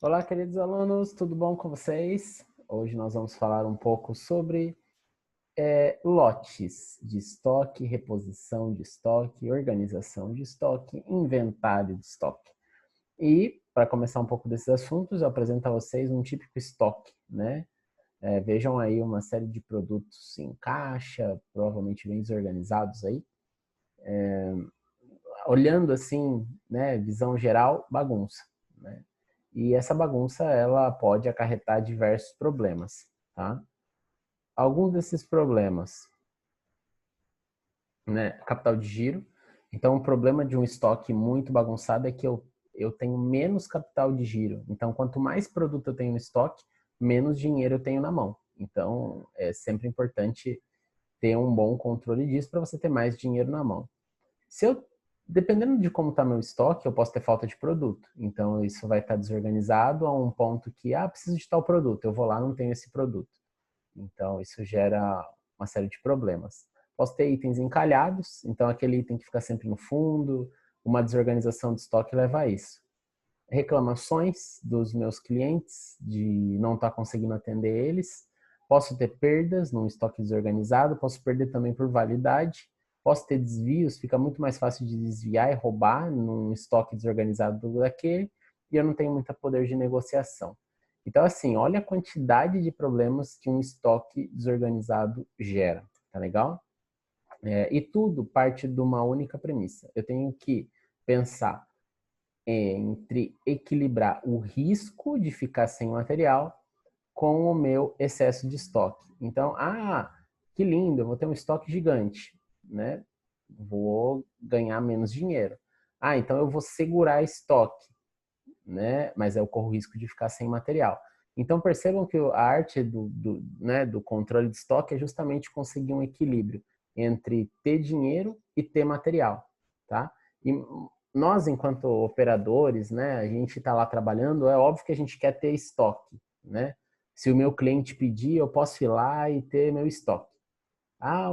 Olá, queridos alunos, tudo bom com vocês? Hoje nós vamos falar um pouco sobre lotes de estoque, reposição de estoque, organização de estoque, inventário de estoque. E, para começar um pouco desses assuntos, eu apresento a vocês um típico estoque, né? Vejam aí uma série de produtos em caixa, provavelmente bem desorganizados aí. Olhando assim, né, visão geral, bagunça, né? E essa bagunça, ela pode acarretar diversos problemas, tá? Alguns desses problemas, né, capital de giro. Então, o problema de um estoque muito bagunçado é que eu tenho menos capital de giro. Então, quanto mais produto eu tenho no estoque, menos dinheiro eu tenho na mão. Então, é sempre importante ter um bom controle disso para você ter mais dinheiro na mão. Se eu, dependendo de como está meu estoque, eu posso ter falta de produto. Então, isso vai estar desorganizado a um ponto que, preciso de tal produto. Eu vou lá, não tenho esse produto. Então, isso gera uma série de problemas. Posso ter itens encalhados, então aquele item que fica sempre no fundo, uma desorganização de estoque leva a isso. Reclamações dos meus clientes de não estar conseguindo atender eles. Posso ter perdas num estoque desorganizado, posso perder também por validade. Posso ter desvios, fica muito mais fácil de desviar e roubar num estoque desorganizado do que daquele, e eu não tenho muito poder de negociação. Então, assim, olha a quantidade de problemas que um estoque desorganizado gera, tá legal? E tudo parte de uma única premissa. Eu tenho que pensar entre equilibrar o risco de ficar sem material com o meu excesso de estoque. Então, que lindo, eu vou ter um estoque gigante, né? Vou ganhar menos dinheiro. Então eu vou segurar estoque, né? Mas eu corro o risco de ficar sem material. Então percebam que a arte né, do controle de estoque é justamente conseguir um equilíbrio entre ter dinheiro e ter material, tá? E nós, enquanto operadores, né, a gente está lá trabalhando, é óbvio que a gente quer ter estoque, né? Se o meu cliente pedir, eu posso ir lá e ter meu estoque.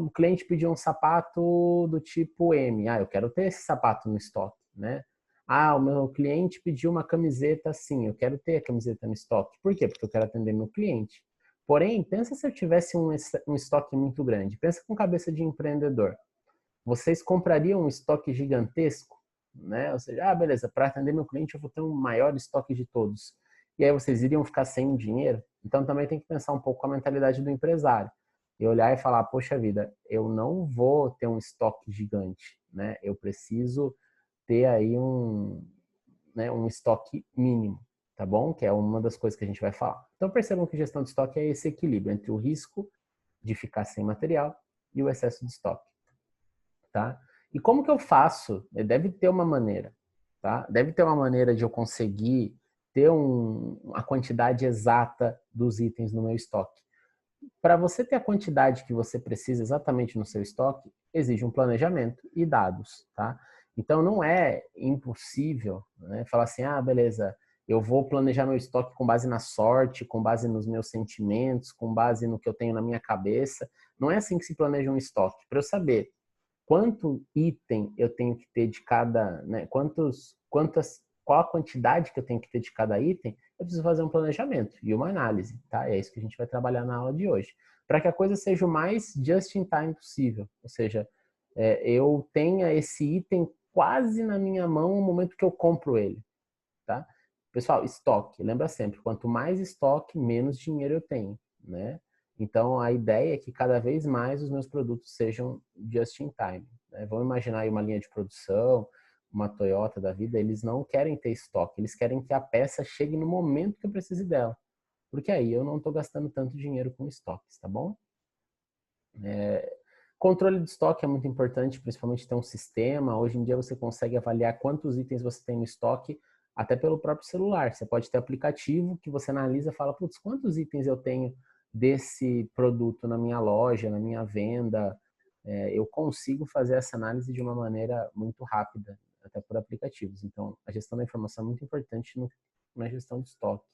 O cliente pediu um sapato do tipo M. Eu quero ter esse sapato no estoque, né? O meu cliente pediu uma camiseta assim. Eu quero ter a camiseta no estoque. Por quê? Porque eu quero atender meu cliente. Porém, pensa se eu tivesse um estoque muito grande. Pensa com cabeça de empreendedor. Vocês comprariam um estoque gigantesco, né? Ou seja, beleza, para atender meu cliente eu vou ter um maior estoque de todos. E aí vocês iriam ficar sem dinheiro? Então também tem que pensar um pouco com a mentalidade do empresário. E olhar e falar, poxa vida, eu não vou ter um estoque gigante, né? Eu preciso ter aí né, um estoque mínimo, tá bom? Que é uma das coisas que a gente vai falar. Então percebam que gestão de estoque é esse equilíbrio entre o risco de ficar sem material e o excesso de estoque, tá? E como que eu faço? Deve ter uma maneira, tá? Deve ter uma maneira de eu conseguir ter a quantidade exata dos itens no meu estoque. Para você ter a quantidade que você precisa exatamente no seu estoque, exige um planejamento e dados, tá? Então não é impossível, né, falar assim, beleza, eu vou planejar meu estoque com base na sorte, com base nos meus sentimentos, com base no que eu tenho na minha cabeça. Não é assim que se planeja um estoque. Para eu saber quanto item eu tenho que ter de cada, né, qual a quantidade que eu tenho que ter de cada item, eu preciso fazer um planejamento e uma análise, tá? É isso que a gente vai trabalhar na aula de hoje. Para que a coisa seja o mais just in time possível, ou seja, eu tenha esse item quase na minha mão no momento que eu compro ele, tá? Pessoal, estoque, lembra sempre, quanto mais estoque, menos dinheiro eu tenho, né? Então, a ideia é que cada vez mais os meus produtos sejam just in time, né? Vamos imaginar aí uma linha de produção, uma Toyota da vida, eles não querem ter estoque, eles querem que a peça chegue no momento que eu precise dela, porque aí eu não estou gastando tanto dinheiro com estoques, tá bom? Controle de estoque é muito importante, principalmente ter um sistema. Hoje em dia você consegue avaliar quantos itens você tem no estoque, até pelo próprio celular. Você pode ter aplicativo que você analisa e fala, putz, quantos itens eu tenho desse produto na minha loja, na minha venda. Eu consigo fazer essa análise de uma maneira muito rápida, até por aplicativos. Então, a gestão da informação é muito importante na gestão de estoque.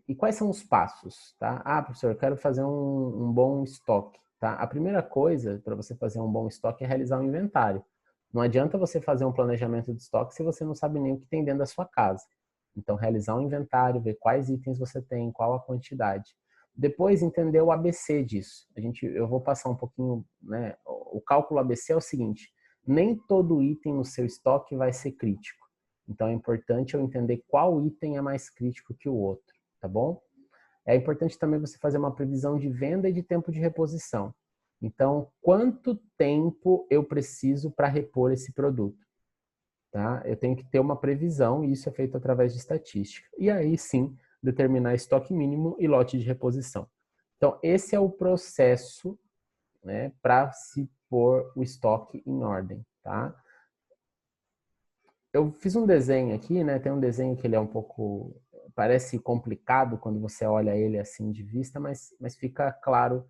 E quais são os passos, tá? Professor, eu quero fazer um bom estoque, tá? A primeira coisa para você fazer um bom estoque é realizar um inventário. Não adianta você fazer um planejamento de estoque se você não sabe nem o que tem dentro da sua casa. Então, realizar um inventário, ver quais itens você tem, qual a quantidade. Depois, entender o ABC disso. Eu vou passar um pouquinho, né? O cálculo ABC é o seguinte: nem todo item no seu estoque vai ser crítico. Então, é importante eu entender qual item é mais crítico que o outro, tá bom? É importante também você fazer uma previsão de venda e de tempo de reposição. Então, quanto tempo eu preciso para repor esse produto? Tá? Eu tenho que ter uma previsão e isso é feito através de estatística. E aí sim, determinar estoque mínimo e lote de reposição. Então, esse é o processo, né, para se pôr o estoque em ordem, tá? Eu fiz um desenho aqui, né? Tem um desenho que ele é um pouco, parece complicado quando você olha ele assim de vista, mas fica claro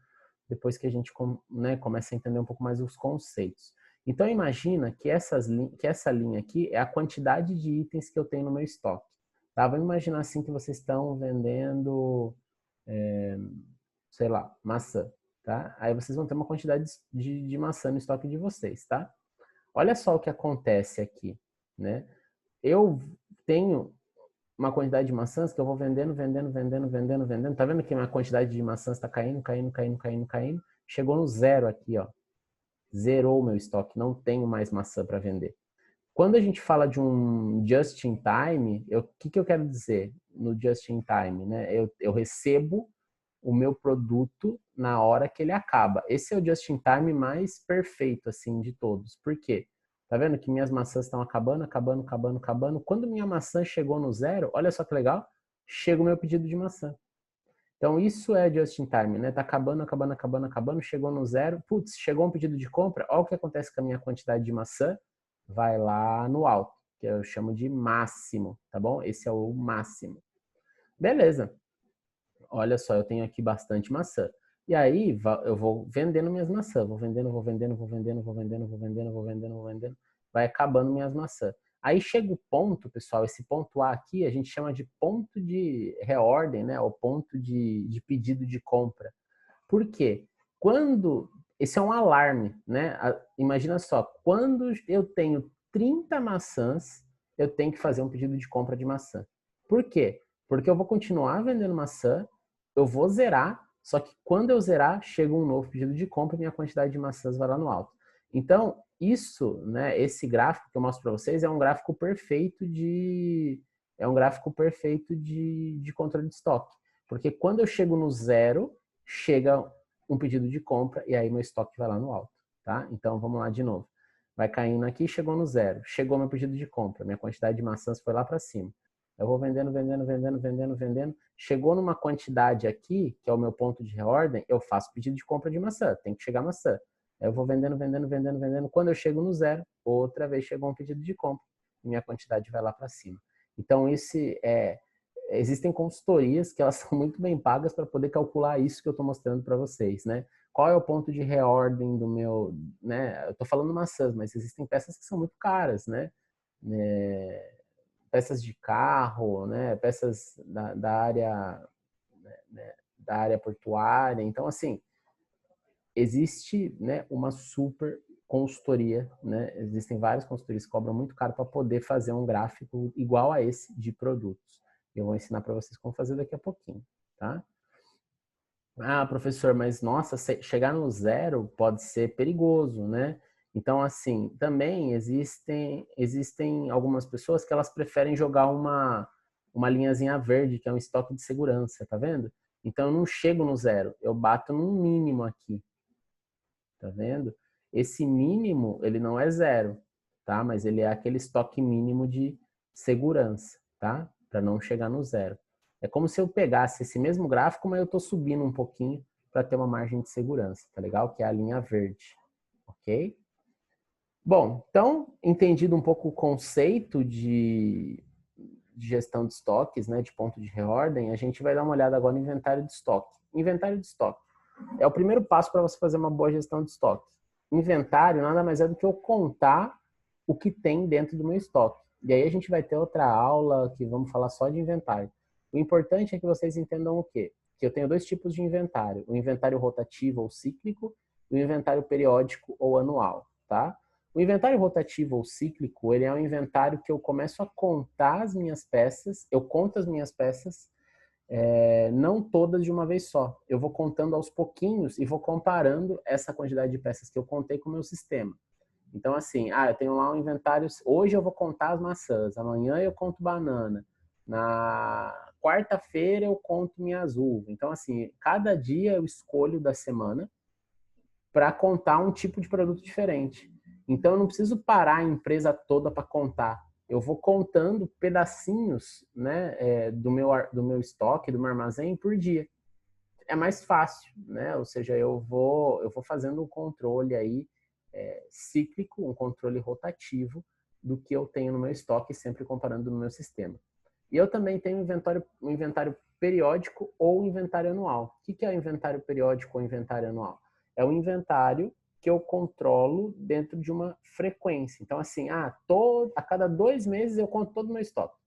depois que a gente, né, começa a entender um pouco mais os conceitos. Então imagina que essa linha aqui é a quantidade de itens que eu tenho no meu estoque. Tá? Vamos imaginar assim que vocês estão vendendo, sei lá, maçã. Tá? Aí vocês vão ter uma quantidade de maçã no estoque de vocês, tá? Olha só o que acontece aqui, né? Eu tenho uma quantidade de maçãs que eu vou vendendo, vendendo, vendendo, vendendo, vendendo. Tá vendo que minha quantidade de maçãs está caindo, caindo, caindo, caindo, caindo? Chegou no zero aqui, ó. Zerou o meu estoque, não tenho mais maçã para vender. Quando a gente fala de um just in time, o que eu quero dizer no just in time, né? Eu recebo o meu produto na hora que ele acaba. Esse é o just in time mais perfeito, assim, de todos. Por quê? Tá vendo que minhas maçãs estão acabando, acabando, acabando, acabando. Quando minha maçã chegou no zero, olha só que legal, chega o meu pedido de maçã. Então, isso é just in time, né? Tá acabando, acabando, acabando, acabando, chegou no zero. Putz, chegou um pedido de compra, olha o que acontece com a minha quantidade de maçã. Vai lá no alto, que eu chamo de máximo, tá bom? Esse é o máximo. Beleza. Olha só, eu tenho aqui bastante maçã. E aí eu vou vendendo minhas maçãs, vou vendendo, vou vendendo, vou vendendo, vou vendendo, vou vendendo, vou vendendo, vou vendendo, vai acabando minhas maçãs. Aí chega o ponto, pessoal, esse ponto A aqui a gente chama de ponto de reordem, né? O ponto de pedido de compra. Por quê? Quando esse é um alarme, né? Imagina só, quando eu tenho 30 maçãs, eu tenho que fazer um pedido de compra de maçã. Por quê? Porque eu vou continuar vendendo maçã, eu vou zerar, só que quando eu zerar, chega um novo pedido de compra e minha quantidade de maçãs vai lá no alto. Então, isso, né, esse gráfico que eu mostro para vocês é um gráfico perfeito de controle de estoque. Porque quando eu chego no zero, chega um pedido de compra e aí meu estoque vai lá no alto, tá? Então, vamos lá de novo. Vai caindo aqui, chegou no zero. Chegou meu pedido de compra, minha quantidade de maçãs foi lá para cima. Eu vou vendendo, vendendo, vendendo, vendendo, vendendo. Chegou numa quantidade aqui, que é o meu ponto de reordem, eu faço pedido de compra de maçã. Tem que chegar maçã. Eu vou vendendo, vendendo, vendendo, vendendo. Quando eu chego no zero, outra vez chegou um pedido de compra. E minha quantidade vai lá para cima. Então, existem consultorias que elas são muito bem pagas para poder calcular isso que eu estou mostrando para vocês, né? Qual é o ponto de reordem do meu, né? Eu estou falando maçãs, mas existem peças que são muito caras, né? Peças de carro, né? Peças da área, né? Da área portuária. Então, assim, existe, né, uma super consultoria, né? Existem várias consultorias que cobram muito caro para poder fazer um gráfico igual a esse de produtos. Eu vou ensinar para vocês como fazer daqui a pouquinho, tá? Ah, professor, mas nossa, chegar no zero pode ser perigoso, né? Então, assim, também existem algumas pessoas que elas preferem jogar uma linhazinha verde, que é um estoque de segurança, tá vendo? Então, eu não chego no zero, eu bato num mínimo aqui, tá vendo? Esse mínimo, ele não é zero, tá? Mas ele é aquele estoque mínimo de segurança, tá? Para não chegar no zero. É como se eu pegasse esse mesmo gráfico, mas eu estou subindo um pouquinho para ter uma margem de segurança, tá legal? Que é a linha verde, ok? Bom, então, entendido um pouco o conceito de gestão de estoques, né, de ponto de reordem, a gente vai dar uma olhada agora no inventário de estoque. Inventário de estoque é o primeiro passo para você fazer uma boa gestão de estoque. Inventário nada mais é do que eu contar o que tem dentro do meu estoque. E aí a gente vai ter outra aula que vamos falar só de inventário. O importante é que vocês entendam o quê? Que eu tenho dois tipos de inventário. O inventário rotativo ou cíclico e o inventário periódico ou anual, tá? O inventário rotativo ou cíclico, ele é um inventário que eu começo a contar as minhas peças, eu conto as minhas peças, não todas de uma vez só. Eu vou contando aos pouquinhos e vou comparando essa quantidade de peças que eu contei com o meu sistema. Então, assim, eu tenho lá um inventário, hoje eu vou contar as maçãs, amanhã eu conto banana, na quarta-feira eu conto minhas uvas. Então, assim, cada dia eu escolho da semana para contar um tipo de produto diferente. Então, eu não preciso parar a empresa toda para contar. Eu vou contando pedacinhos, né, do meu estoque, do meu armazém por dia. É mais fácil, né? Ou seja, eu vou fazendo um controle aí cíclico, um controle rotativo do que eu tenho no meu estoque, sempre comparando no meu sistema. E eu também tenho um inventário periódico ou inventário anual. O que é o inventário periódico ou inventário anual? É um inventário que eu controlo dentro de uma frequência. Então, assim, a cada 2 meses eu conto todo o meu estoque.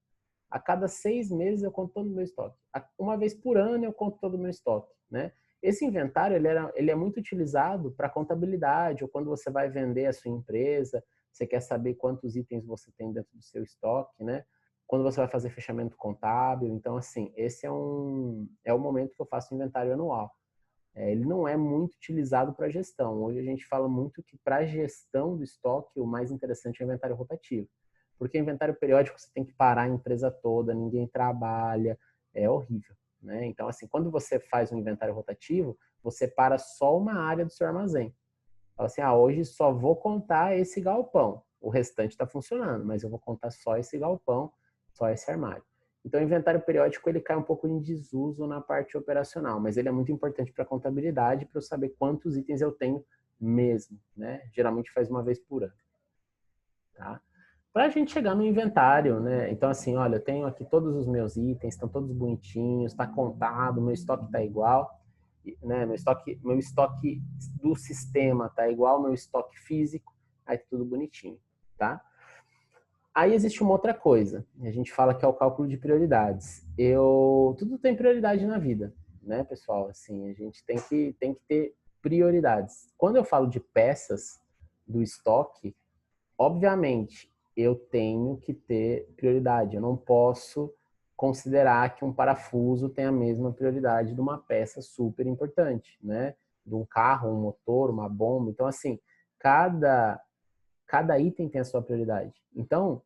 A cada 6 meses eu conto todo o meu estoque. Uma vez por ano eu conto todo o meu estoque, né? Esse inventário ele é muito utilizado para contabilidade, ou quando você vai vender a sua empresa, você quer saber quantos itens você tem dentro do seu estoque, né? Quando você vai fazer fechamento contábil. Então, assim, esse é o momento que eu faço o inventário anual. Ele não é muito utilizado para gestão. Hoje a gente fala muito que para gestão do estoque, o mais interessante é o inventário rotativo. Porque inventário periódico você tem que parar a empresa toda, ninguém trabalha, é horrível, né? Então, assim, quando você faz um inventário rotativo, você para só uma área do seu armazém. Fala assim, hoje só vou contar esse galpão, o restante está funcionando, mas eu vou contar só esse galpão, só esse armário. Então, o inventário periódico ele cai um pouco em desuso na parte operacional, mas ele é muito importante para a contabilidade, para eu saber quantos itens eu tenho mesmo, né? Geralmente faz uma vez por ano, tá? Para a gente chegar no inventário, né? Então, assim, olha, eu tenho aqui todos os meus itens, estão todos bonitinhos, está contado, meu estoque está igual, né? Meu estoque do sistema está igual ao meu estoque físico, aí tá tudo bonitinho, tá? Aí existe uma outra coisa, a gente fala que é o cálculo de prioridades. Tudo tem prioridade na vida, né, pessoal? Assim, a gente tem que ter prioridades. Quando eu falo de peças do estoque, obviamente, eu tenho que ter prioridade. Eu não posso considerar que um parafuso tem a mesma prioridade de uma peça super importante, né? De um carro, um motor, uma bomba. Então, assim, cada item tem a sua prioridade. Então,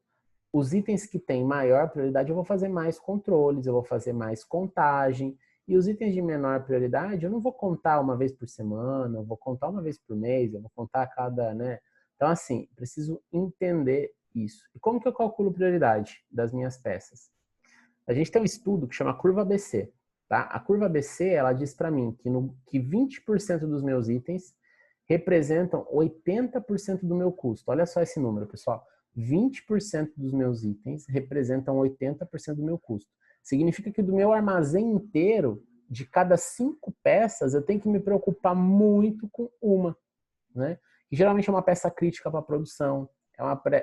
os itens que têm maior prioridade, eu vou fazer mais controles, eu vou fazer mais contagem. E os itens de menor prioridade, eu não vou contar uma vez por semana, eu vou contar uma vez por mês, eu vou contar a cada, né? Então, assim, preciso entender isso. E como que eu calculo prioridade das minhas peças? A gente tem um estudo que chama curva ABC, tá? A curva ABC, ela diz para mim que 20% dos meus itens representam 80% do meu custo. Olha só esse número, pessoal. 20% dos meus itens representam 80% do meu custo. Significa que do meu armazém inteiro, de cada 5 peças, eu tenho que me preocupar muito com uma, né? Que geralmente é uma peça crítica para a produção,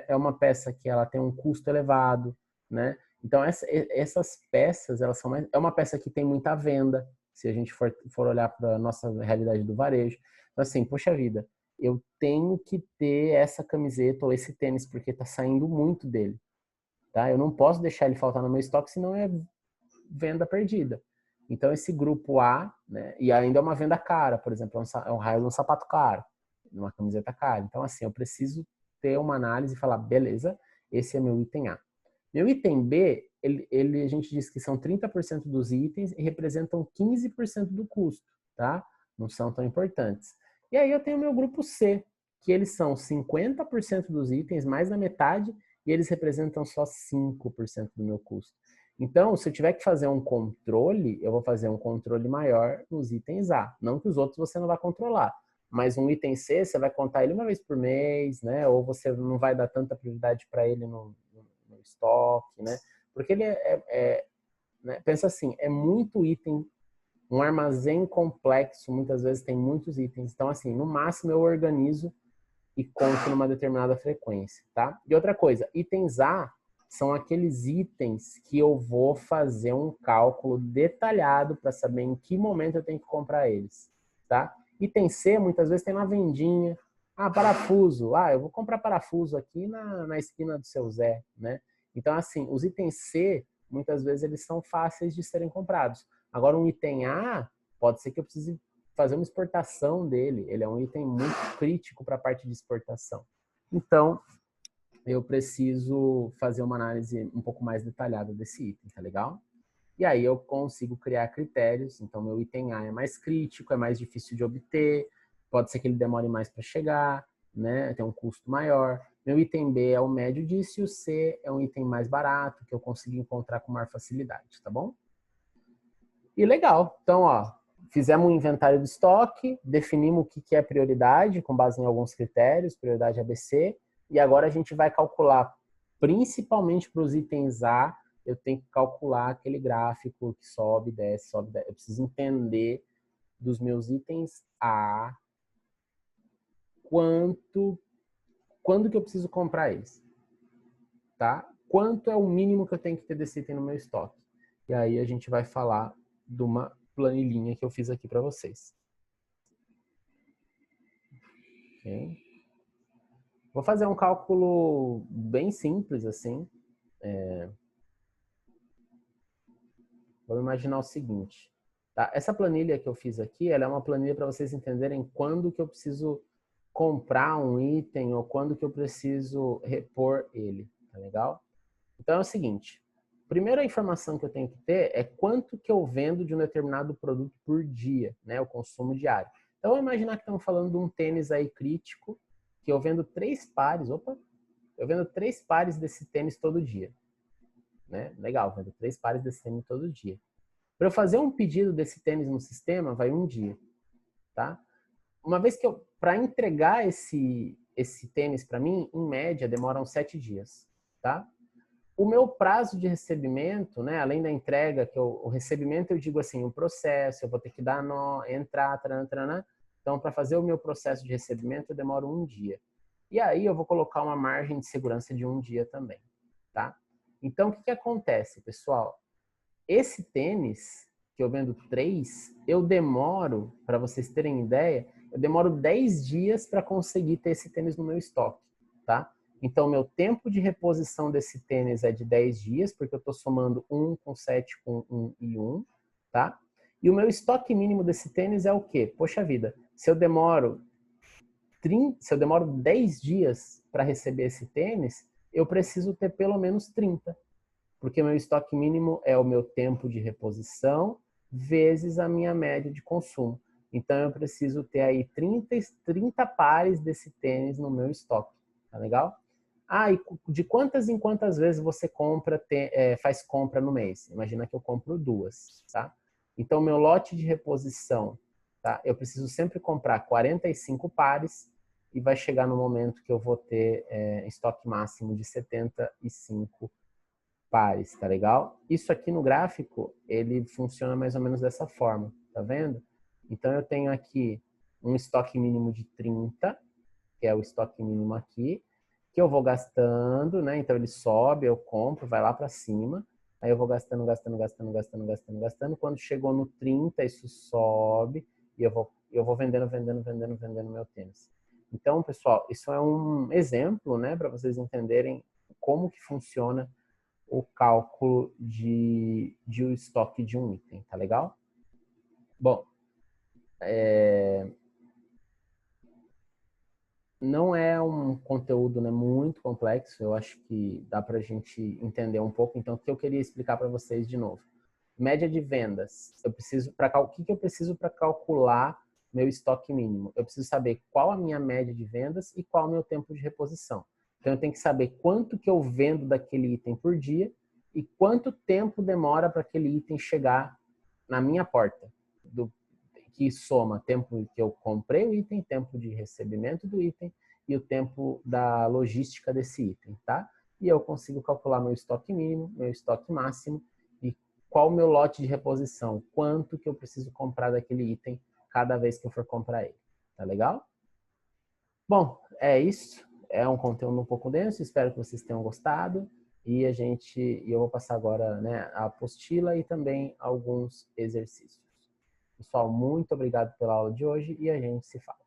é uma peça que ela tem um custo elevado, né? Então essas peças, elas são é uma peça que tem muita venda, se a gente for olhar para a nossa realidade do varejo. Então assim, poxa vida, eu tenho que ter essa camiseta ou esse tênis porque está saindo muito dele, tá? Eu não posso deixar ele faltar no meu estoque, senão é venda perdida. Então esse grupo A, né? E ainda é uma venda cara, por exemplo, é um raio de um sapato caro, uma camiseta cara. Então assim, eu preciso ter uma análise e falar, beleza, esse é meu item A. Meu item B, a gente diz que são 30% dos itens e representam 15% do custo, tá? Não são tão importantes. E aí eu tenho meu grupo C, que eles são 50% dos itens, mais da metade, e eles representam só 5% do meu custo. Então, se eu tiver que fazer um controle, eu vou fazer um controle maior nos itens A. Não que os outros você não vai controlar, mas um item C, você vai contar ele uma vez por mês, né? Ou você não vai dar tanta prioridade para ele no estoque, né? Porque ele né? Pensa assim, é muito item, um armazém complexo, muitas vezes tem muitos itens. Então, assim, no máximo eu organizo e conto numa determinada frequência, tá? E outra coisa, itens A são aqueles itens que eu vou fazer um cálculo detalhado para saber em que momento eu tenho que comprar eles, tá? Item C, muitas vezes tem uma vendinha, Ah, parafuso. Ah, eu vou comprar parafuso aqui na esquina do seu Zé, né? Então, assim, os itens C, muitas vezes, eles são fáceis de serem comprados. Agora, um item A, pode ser que eu precise fazer uma exportação dele. Ele é um item muito crítico para a parte de exportação. Então, eu preciso fazer uma análise um pouco mais detalhada desse item, tá legal? E aí eu consigo criar critérios. Então, meu item A é mais crítico, é mais difícil de obter, pode ser que ele demore mais para chegar, né? Tem um custo maior. Meu item B é o médio disso e o C é um item mais barato, que eu consigo encontrar com maior facilidade, tá bom? E legal. Então, ó, fizemos um inventário do estoque, definimos o que é prioridade, com base em alguns critérios, prioridade ABC, e agora a gente vai calcular, principalmente para os itens A, eu tenho que calcular aquele gráfico que sobe, desce, sobe, desce. Eu preciso entender dos meus itens A, quando que eu preciso comprar eles, tá? Quanto é o mínimo que eu tenho que ter desse item no meu estoque. E aí a gente vai falar de uma planilhinha que eu fiz aqui para vocês. Okay? Vou fazer um cálculo bem simples assim. Vamos imaginar o seguinte. Tá? Essa planilha que eu fiz aqui, ela é uma planilha para vocês entenderem quando que eu preciso comprar um item ou quando que eu preciso repor ele. Tá legal? Então é o seguinte. Primeira informação que eu tenho que ter é quanto que eu vendo de um determinado produto por dia, né? O consumo diário. Então, vamos imaginar que estamos falando de um tênis aí crítico, que eu vendo 3 pares, eu vendo 3 pares desse tênis todo dia, né? Legal, vendo 3 pares desse tênis todo dia. Para eu fazer um pedido desse tênis no sistema, vai um dia, tá? Uma vez que para entregar esse tênis para mim, em média, demoram 7 dias, tá? O meu prazo de recebimento, né, além da entrega, o recebimento eu digo assim, o processo, eu vou ter que dar nó, entrar, taranã. Então, para fazer o meu processo de recebimento, eu demoro um dia. E aí eu vou colocar uma margem de segurança de um dia também, tá? Então, o que acontece, pessoal? Esse tênis, que eu vendo 3, eu demoro, para vocês terem ideia, eu demoro 10 dias para conseguir ter esse tênis no meu estoque, tá? Então, meu tempo de reposição desse tênis é de 10 dias, porque eu estou somando 1 com 7 com 1 e 1, tá? E o meu estoque mínimo desse tênis é o quê? Poxa vida, se eu demoro 10 dias para receber esse tênis, eu preciso ter pelo menos 30, porque meu estoque mínimo é o meu tempo de reposição vezes a minha média de consumo. Então, eu preciso ter aí 30 pares desse tênis no meu estoque. Tá legal? Ah, e de quantas em quantas vezes você faz compra no mês? Imagina que eu compro 2, tá? Então, meu lote de reposição, tá? Eu preciso sempre comprar 45 pares e vai chegar no momento que eu vou ter estoque máximo de 75 pares, tá legal? Isso aqui no gráfico, ele funciona mais ou menos dessa forma, tá vendo? Então, eu tenho aqui um estoque mínimo de 30, que é o estoque mínimo aqui, que eu vou gastando, né? Então, ele sobe, eu compro, vai lá para cima, aí eu vou gastando, gastando, gastando, gastando, gastando, gastando. Quando chegou no 30, isso sobe e eu vou vendendo, vendendo, vendendo, vendendo meu tênis. Então, pessoal, isso é um exemplo, né, para vocês entenderem como que funciona o cálculo de um estoque de um item, tá legal? Bom, não é um conteúdo, né, muito complexo, eu acho que dá para a gente entender um pouco, então o que eu queria explicar para vocês de novo. Média de vendas, o que eu preciso para calcular meu estoque mínimo? Eu preciso saber qual a minha média de vendas e qual o meu tempo de reposição. Então eu tenho que saber quanto que eu vendo daquele item por dia e quanto tempo demora para aquele item chegar na minha porta, que soma tempo que eu comprei o item, tempo de recebimento do item e o tempo da logística desse item, tá? E eu consigo calcular meu estoque mínimo, meu estoque máximo e qual o meu lote de reposição, quanto que eu preciso comprar daquele item cada vez que eu for comprar ele. Tá legal? Bom, é isso. É um conteúdo um pouco denso, espero que vocês tenham gostado. Eu vou passar agora, né, a apostila e também alguns exercícios. Pessoal, muito obrigado pela aula de hoje e a gente se fala.